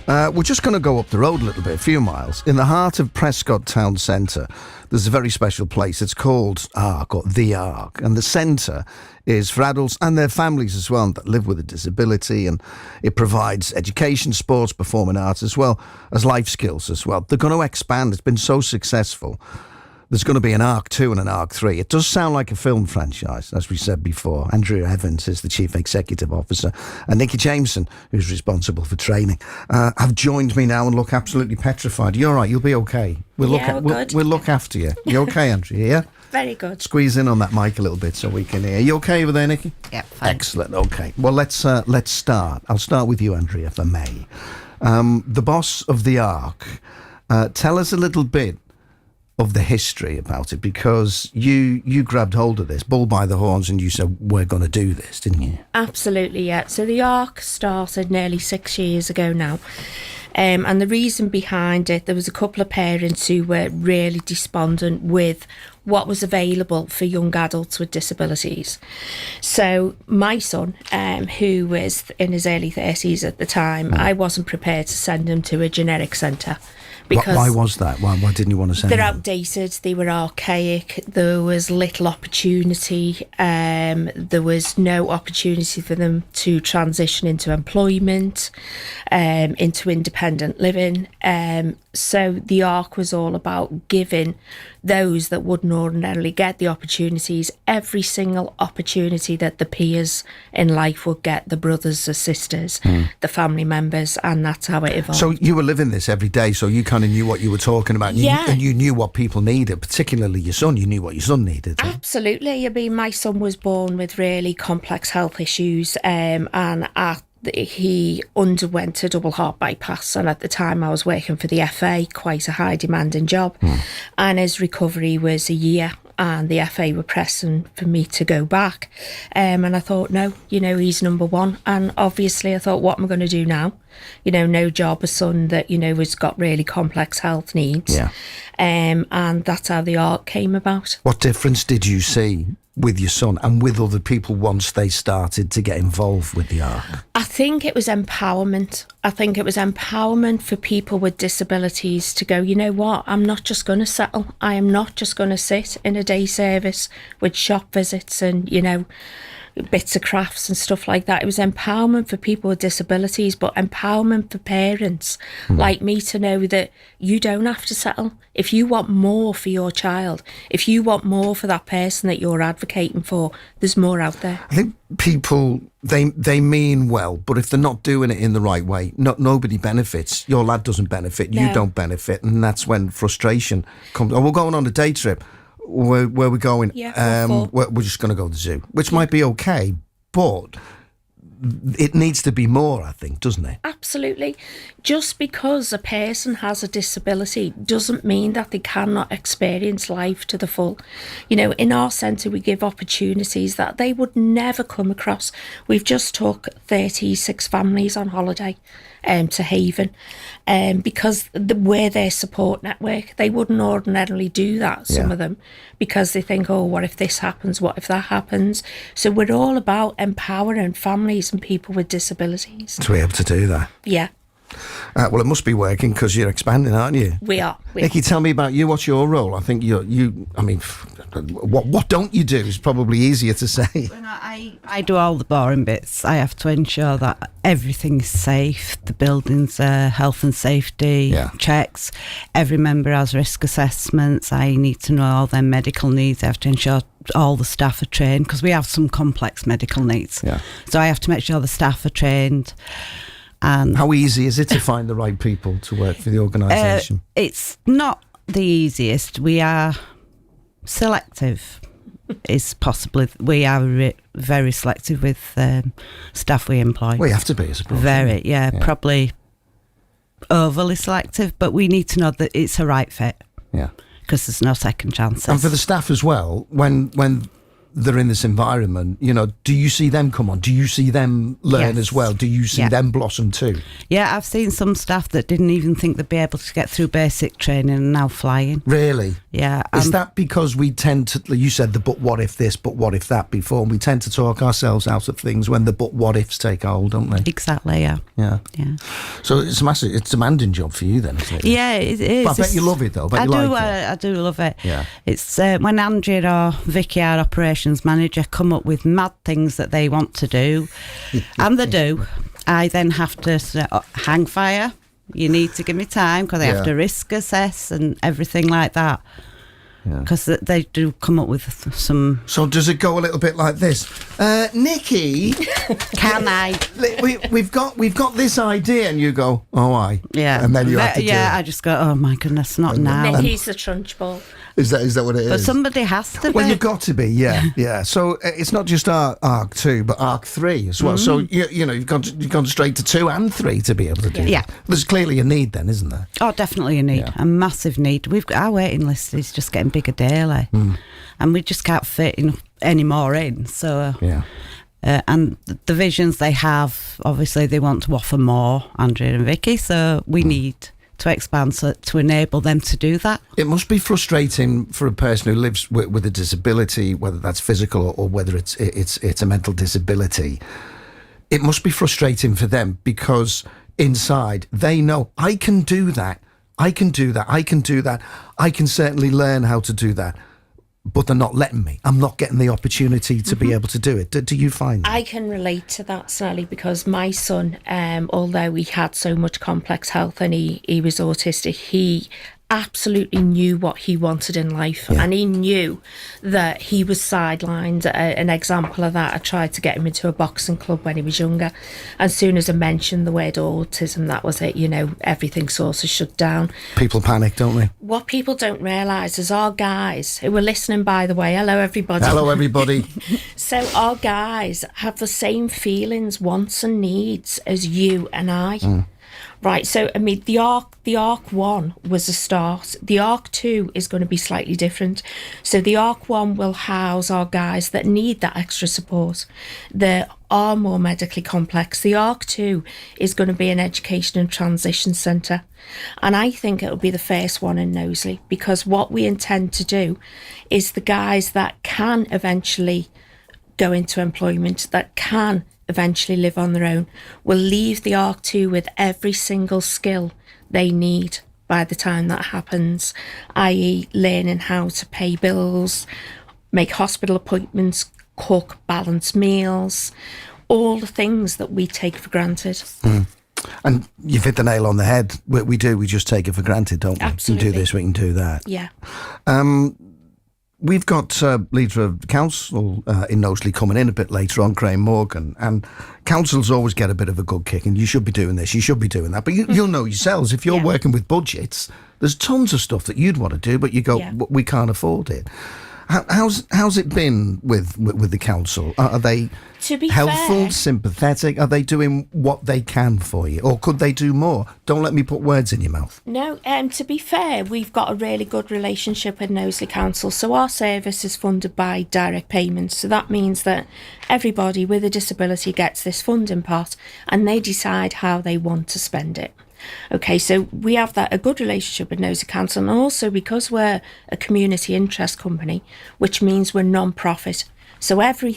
We're just going to go up the road a little bit, a few miles. In the heart of Prescott Town Centre, there's a very special place. It's called Ark, or The Ark. And the centre is for adults and their families as well that live with a disability. And it provides education, sports, performing arts, as well as life skills as well. They're going to expand. It's been so successful. There's going to be an Ark 2 and an Ark 3. It does sound like a film franchise, as we said before. Andrea Evans is the Chief Executive Officer, and Nikki Jamieson, who's responsible for training, have joined me now and look absolutely petrified. You're all right, you'll be okay. We'll look after you. You okay, Andrea? Yeah? Very good. Squeeze in on that mic a little bit so we can hear. You okay over there, Nikki? Yeah, fine. Excellent, okay. Well, let's start. I'll start with you, Andrea, if I may. The boss of the Ark, tell us a little bit of the history about it, because you grabbed hold of this bull by the horns and you said, we're going to do this, didn't you? Absolutely, yeah. So the Ark started nearly 6 years ago now. And the reason behind it, there was a couple of parents who were really despondent with what was available for young adults with disabilities. So my son, who was in his early 30s at the time, I wasn't prepared to send him to a generic centre. Because why was that? Why didn't you want to send them? They're outdated, they were archaic, there was little opportunity, there was no opportunity for them to transition into employment, into independent living. So the Ark was all about giving those that wouldn't ordinarily get the opportunities, every single opportunity that the peers in life would get, the brothers, the sisters, the family members, and that's how it evolved. So you were living this every day, so you kind of knew what you were talking about, and you knew what people needed, particularly your son. You knew what your son needed. Absolutely. I mean, my son was born with really complex health issues, and he underwent a double heart bypass, and at the time I was working for the FA, quite a high demanding job, and his recovery was a year, and the FA were pressing for me to go back, and I thought, no, he's number one. And obviously I thought, what am I going to do now? No job, a son that has got really complex health needs, and that's how the Ark came about. What difference did you see with your son and with other people once they started to get involved with the Ark? I think it was empowerment. I think it was empowerment for people with disabilities to go, you know what, I'm not just going to settle. I am not just going to sit in a day service with shop visits and, bits of crafts and stuff like that. It was empowerment for people with disabilities, but empowerment for parents like me to know that you don't have to settle. If you want more for your child, if you want more for that person that you're advocating for, there's more out there. I think people, they mean well, but if they're not doing it in the right way, nobody benefits. Your lad doesn't benefit, you don't benefit, and that's when frustration comes. Oh, we're going on a day trip. Where we're going, we're just going to go to the zoo, which might be okay, but it needs to be more, I think, doesn't it? Absolutely. Just because a person has a disability doesn't mean that they cannot experience life to the full. In our centre, we give opportunities that they would never come across. We've just took 36 families on holiday to Haven, because we're their support network. They wouldn't ordinarily do that, some of them, because they think, oh, what if this happens? What if that happens? So we're all about empowering families and people with disabilities. To be able to do that. Yeah. Well, it must be working because you're expanding, aren't you? We are. Nikki, tell me about you. What's your role? I think what don't you do is probably easier to say. I do all the boring bits. I have to ensure that everything is safe, the buildings are health and safety checks. Every member has risk assessments. I need to know all their medical needs. I have to ensure all the staff are trained, because we have some complex medical needs. So I have to make sure the staff are trained. And how easy is it to find the right people to work for the organisation? It's not the easiest. We are selective. Is possibly we are very selective with staff we employ. We have to be, I suppose. Very, probably overly selective, but we need to know that it's a right fit. Yeah, because there's no second chances. And for the staff as well, when they're in this environment, do you see them come on? Do you see them learn as well? Do you see them blossom too? Yeah, I've seen some staff that didn't even think they'd be able to get through basic training and now flying. Really? Yeah. Is that because we tend to, you said the but what if this, but what if that before, and we tend to talk ourselves out of things when the but what ifs take hold, don't they? Exactly, yeah. Yeah. So it's massive, it's a demanding job for you then, isn't it? Yeah, it is. But I bet you love it though. I do love it. Yeah. It's when Andrea or Vicky, our operations manager, come up with mad things that they want to do, and they do, I then have to say, hang fire. You need to give me time because I have to risk assess and everything like that. Because they do come up with some. So does it go a little bit like this? Nikki, can I? We've got this idea, and you go, oh, yeah, and then you have to do it. I just go, oh my goodness, not now. Nikki's the trunchbull. Is that what it is? But somebody has to be. Well, you've got to be, yeah. So it's not just Arc 2, but Arc 3 as well. So you've gone straight to 2 and 3 to be able to do it. Yeah. There's clearly a need then, isn't there? Oh, definitely a need, a massive need. We've got our waiting list is just getting bigger daily, and we just can't fit any more in. So and the visions they have, obviously, they want to offer more, Andrea and Vicky. So we need to expand to enable them to do that. It must be frustrating for a person who lives with a disability, whether that's physical or whether it's a mental disability. It must be frustrating for them because inside they know, I can do that. I can do that. I can do that. I can certainly learn how to do that. But they're not letting me. I'm not getting the opportunity to be able to do it. Do you find that? I can relate to that, Snelly, because my son, although he had so much complex health and he was autistic, he absolutely knew what he wanted in life, and he knew that he was sidelined. An example of that, I tried to get him into a boxing club when he was younger. As soon as I mentioned the word autism, that was it, everything sort of shut down. People panic, don't they? What people don't realise is our guys, who are listening, by the way, hello everybody. Hello everybody. So our guys have the same feelings, wants and needs as you and I. Right, so I mean, the Arc 1 was a start. The Arc 2 is going to be slightly different. So the Arc 1 will house our guys that need that extra support, that are more medically complex. The Arc 2 is going to be an education and transition centre. And I think it'll be the first one in Knowsley, because what we intend to do is the guys that can eventually go into employment, that can eventually live on their own, will leave the Arc 2 with every single skill they need by the time that happens, i.e. learning how to pay bills, make hospital appointments, cook, balance meals, all the things that we take for granted. And you've hit the nail on the head. We just take it for granted, don't we? Absolutely. We can do this, we can do that. Yeah. We've got leader of the council in Knowsley coming in a bit later on, Graham Morgan, and councils always get a bit of a good kick, and you should be doing this, you should be doing that. But you'll know yourselves, if you're working with budgets, there's tons of stuff that you'd want to do, but you go, we can't afford it. How's it been with the council? Are they helpful, sympathetic? Are they doing what they can for you? Or could they do more? Don't let me put words in your mouth. No, to be fair, we've got a really good relationship with Knowsley Council. So our service is funded by direct payments. So that means that everybody with a disability gets this funding pot and they decide how they want to spend it. Okay, so we have a good relationship with Knowsley Council, and also because we're a community interest company, which means we're non-profit. So every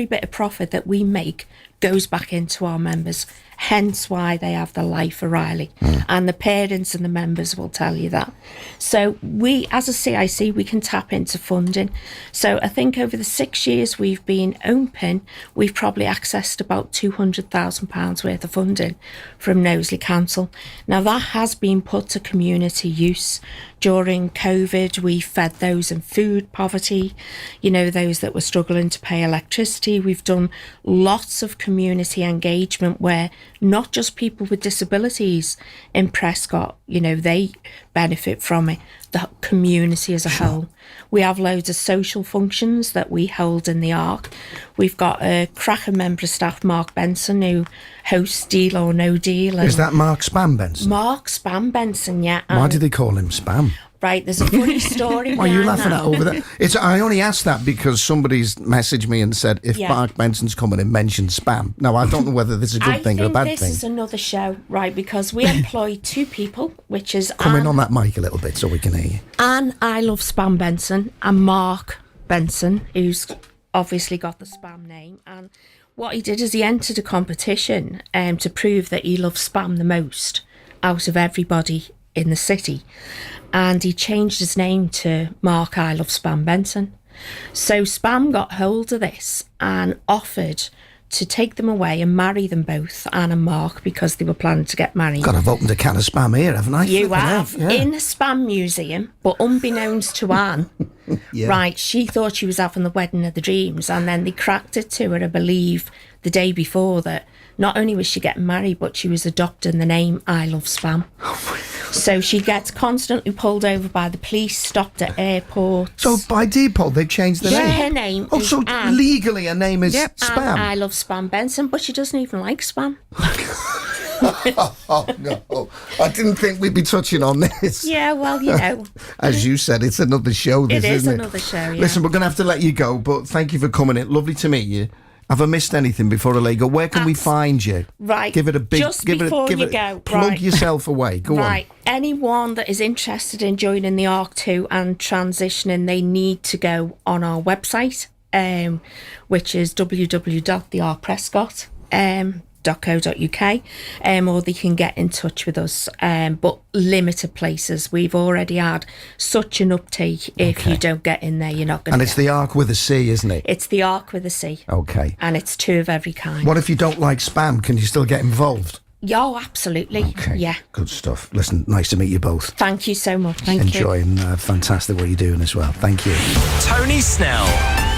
bit of profit that we make goes back into our members, hence why they have the Life O'Reilly. And the parents and the members will tell you that. So we, as a CIC, we can tap into funding. So I think over the 6 years we've been open, we've probably accessed about £200,000 worth of funding from Knowsley Council. Now that has been put to community use. During COVID, we fed those in food poverty, those that were struggling to pay electricity. We've done lots of community engagement where not just people with disabilities in Prescott, they benefit from it, the community as a whole. We have loads of social functions that we hold in the Arc. We've got a cracking member of staff, Mark Benson, who hosts Deal or No Deal. Is that Mark Spam Benson? Mark Spam Benson, yeah. Why do they call him Spam? Right, there's a funny story. Why are you behind laughing that. at over there? I only asked that because somebody's messaged me and said if Mark Benson's coming and mention spam. Now, I don't know whether this is a good thing or a bad I think thing. this is another show, right, because we employ 2 people, which is Come in on that mic a little bit so we can hear you. Anne I Love Spam Benson and Mark Benson, who's obviously got the spam name. And what he did is he entered a competition to prove that he loves spam the most out of everybody in the city. And he changed his name to Mark I Love Spam Benson. So Spam got hold of this and offered to take them away and marry them both, Anne and Mark, because they were planning to get married. God, I've opened a can of spam here, haven't I? You Flipping have, heck, yeah. in a spam museum, but unbeknownst to Anne, right, she thought she was having the wedding of the dreams, and then they cracked it to her, I believe, the day before that not only was she getting married, but she was adopting the name I Love Spam. So she gets constantly pulled over by the police, stopped at airports. So by default, they've changed the name? Her name Oh, is so Anne. legally her name is Anne Spam? I Love Spam Benson, but she doesn't even like spam. Oh, no. I didn't think we'd be touching on this. Yeah, well, you know. As you said, it's another show, this, It is isn't it? another show, yeah. Listen, we're going to have to let you go, but thank you for coming in. Lovely to meet you. Have I missed anything before I let you go? Where can we find you? Right. Give it a big... Just give before it, give you it, go. Plug Right. yourself away. Go Right. Anyone that is interested in joining the ARC 2 and transitioning, they need to go on our website, which is www.thearcprescott.co.uk, or they can get in touch with us, but limited places. We've already had such an uptake. If you don't get in there, you're not going to. And it's the Arc with a C, isn't it? It's the ARC with a C. Okay. And it's 2 of every kind. What if you don't like spam? Can you still get involved? Oh, absolutely. Okay. Yeah. Good stuff. Listen, nice to meet you both. Thank you so much. Thank you. Enjoying fantastic what you're doing as well. Thank you. Tony Snell.